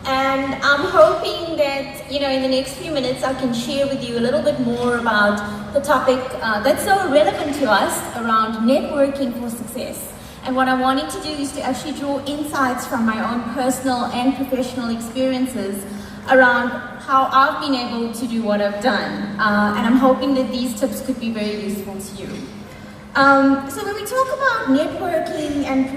And I'm hoping that, in the next few minutes I can share with you a little bit more about the topic that's so relevant to us around networking for success. And what I'm wanting to do is to actually draw insights from my own personal and professional experiences around how I've been able to do what I've done. And I'm hoping that these tips could be very useful to you. So when we talk about networking and,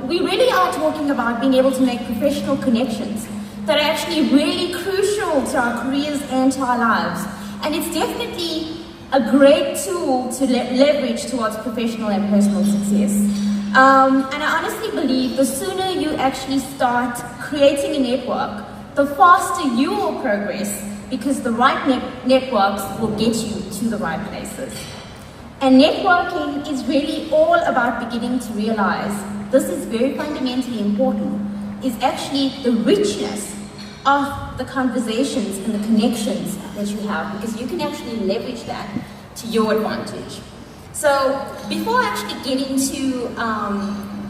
we really are talking about being able to make professional connections that are actually really crucial to our careers and to our lives. And it's definitely a great tool to leverage towards professional and personal success. And I honestly believe the sooner you actually start creating a network, the faster you will progress, because the right networks will get you to the right places. And networking is really all about beginning to realize, this is very fundamentally important, is actually the richness of the conversations and the connections that you have, because you can actually leverage that to your advantage. So before I actually get into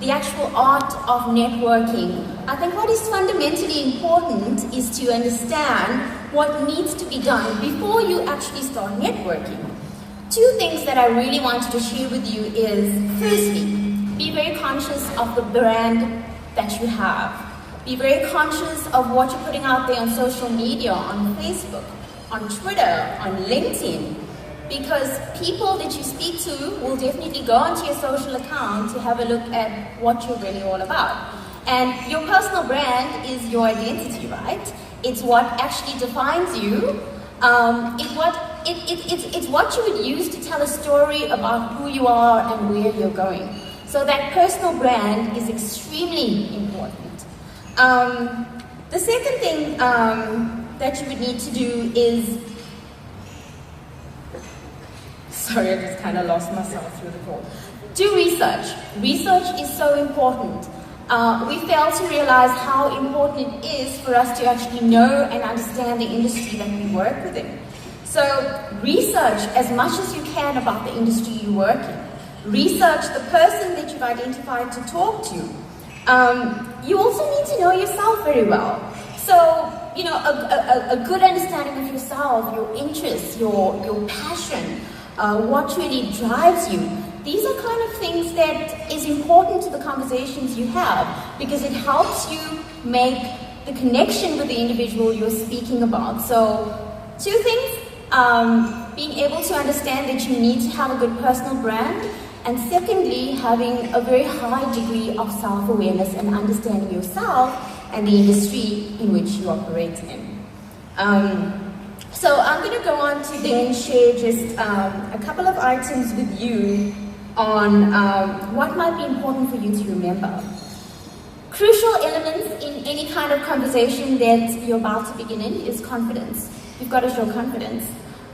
the actual art of networking, I think what is fundamentally important is to understand what needs to be done before you actually start networking. Two things that I really wanted to share with you is, firstly, be very conscious of the brand that you have. Be very conscious of what you're putting out there on social media, on Facebook, on Twitter, on LinkedIn, because people that you speak to will definitely go onto your social account to have a look at what you're really all about. And your personal brand is your identity, right? It's what actually defines you. It's what you would use to tell a story about who you are and where you're going. So that personal brand is extremely important. The second thing that you would need to do is, sorry, I just kind of lost myself through the call. Do research. Research is so important. We fail to realize how important it is for us to actually know and understand the industry that we work within. So research as much as you can about the industry you work in. Research the person that you've identified to talk to. You also need to know yourself very well. So, a good understanding of yourself, your interests, your passion, what really drives you. These are kind of things that is important to the conversations you have, because it helps you make the connection with the individual you're speaking about. So, two things. Being able to understand that you need to have a good personal brand, and secondly, having a very high degree of self-awareness and understanding yourself and the industry in which you operate in. So I'm going to go on to then share just a couple of items with you on what might be important for you to remember. Crucial elements in any kind of conversation that you're about to begin in is confidence. You've got to show confidence.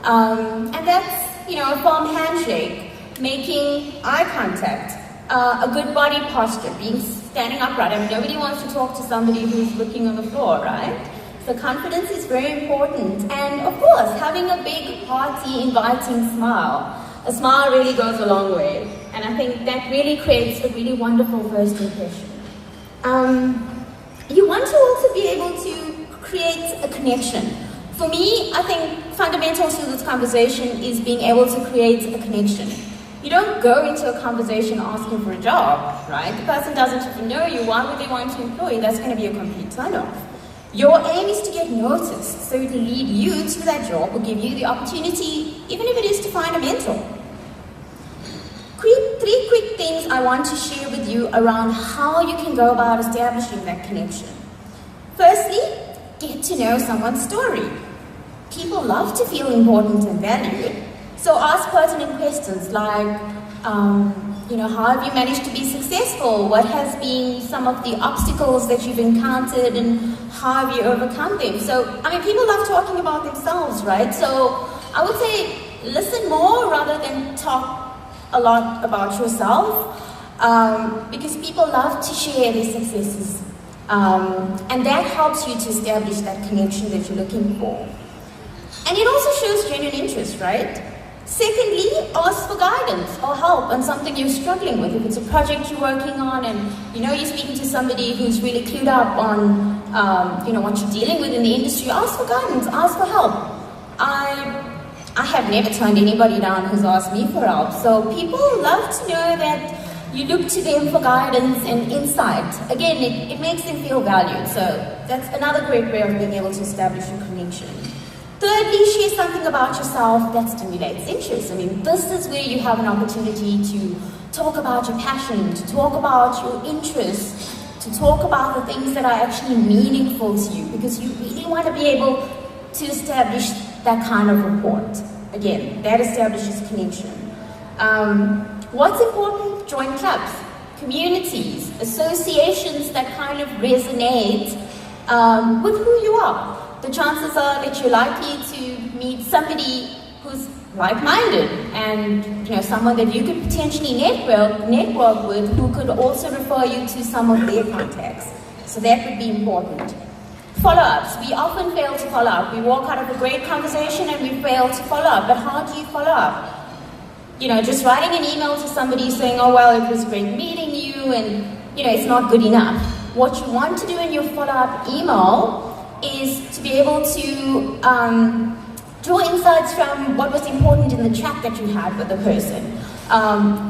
And that's, a firm handshake, making eye contact, a good body posture, standing upright. I mean, nobody wants to talk to somebody who's looking on the floor, right? So confidence is very important. And of course, having a big, hearty, inviting smile. A smile really goes a long way. And I think that really creates a really wonderful first impression. You want to also be able to create a connection. For me, I think fundamental to this conversation is being able to create a connection. You don't go into a conversation asking for a job, right? The person doesn't even know you. Why would they want to employ you? That's going to be a complete turn-off. Your aim is to get noticed, so it will lead you to that job or give you the opportunity, even if it is to find a mentor. Three quick things I want to share with you around how you can go about establishing that connection. Firstly, get to know someone's story. People love to feel important and valued, so ask pertinent questions like, how have you managed to be successful? What has been some of the obstacles that you've encountered, and how have you overcome them? So, people love talking about themselves, right? So I would say listen more rather than talk a lot about yourself, because people love to share their successes. And that helps you to establish that connection that you're looking for. And it also shows genuine interest, right? Secondly, ask for guidance or help on something you're struggling with. If it's a project you're working on and you're speaking to somebody who's really clued up on what you're dealing with in the industry, ask for guidance, ask for help. I have never turned anybody down who's asked me for help. So people love to know that you look to them for guidance and insight. Again, it makes them feel valued. So that's another great way of being able to establish a connection. Thirdly, share something about yourself that stimulates interest. I mean, this is where you have an opportunity to talk about your passion, to talk about your interests, to talk about the things that are actually meaningful to you, because you really want to be able to establish that kind of rapport. Again, that establishes connection. What's important? Join clubs, communities, associations that kind of resonate with who you are. The chances are that you're likely to meet somebody who's like-minded and someone that you could potentially network with, who could also refer you to some of their contacts. So that would be important. Follow-ups. We often fail to follow up. We walk out of a great conversation and we fail to follow up. But how do you follow up? Just writing an email to somebody saying, oh, well, it was great meeting you, and, it's not good enough. What you want to do in your follow-up email is to be able to draw insights from what was important in the chat that you had with the person.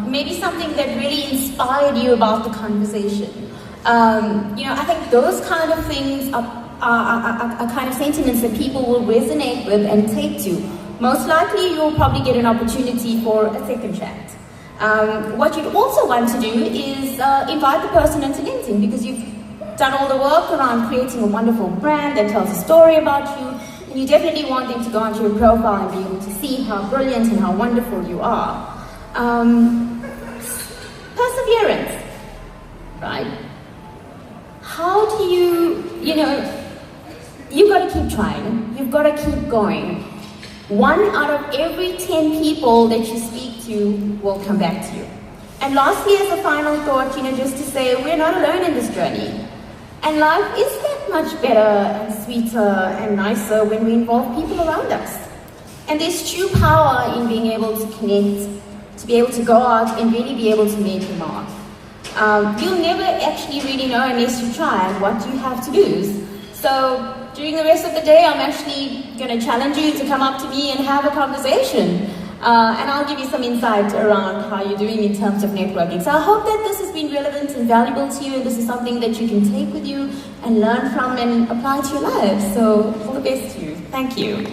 Maybe something that really inspired you about the conversation. I think those kind of things are kind of sentiments that people will resonate with and take to. Most likely, you'll probably get an opportunity for a second chat. What you'd also want to do is invite the person into LinkedIn, because you've done all the work around creating a wonderful brand that tells a story about you, and you definitely want them to go onto your profile and be able to see how brilliant and how wonderful you are. Perseverance, right? How do you've got to keep trying, you've got to keep going. 1 out of every 10 people that you speak to will come back to you. And lastly, as a final thought, just to say, we're not alone in this journey. And life is that much better and sweeter and nicer when we involve people around us. And there's true power in being able to connect, to be able to go out and really be able to make a mark. You'll never actually really know unless you try and what you have to lose. So during the rest of the day, I'm actually going to challenge you to come up to me and have a conversation. And I'll give you some insight around how you're doing in terms of networking. So I hope that this has been relevant and valuable to you, and this is something that you can take with you and learn from and apply to your life. So all the best to you. Thank you.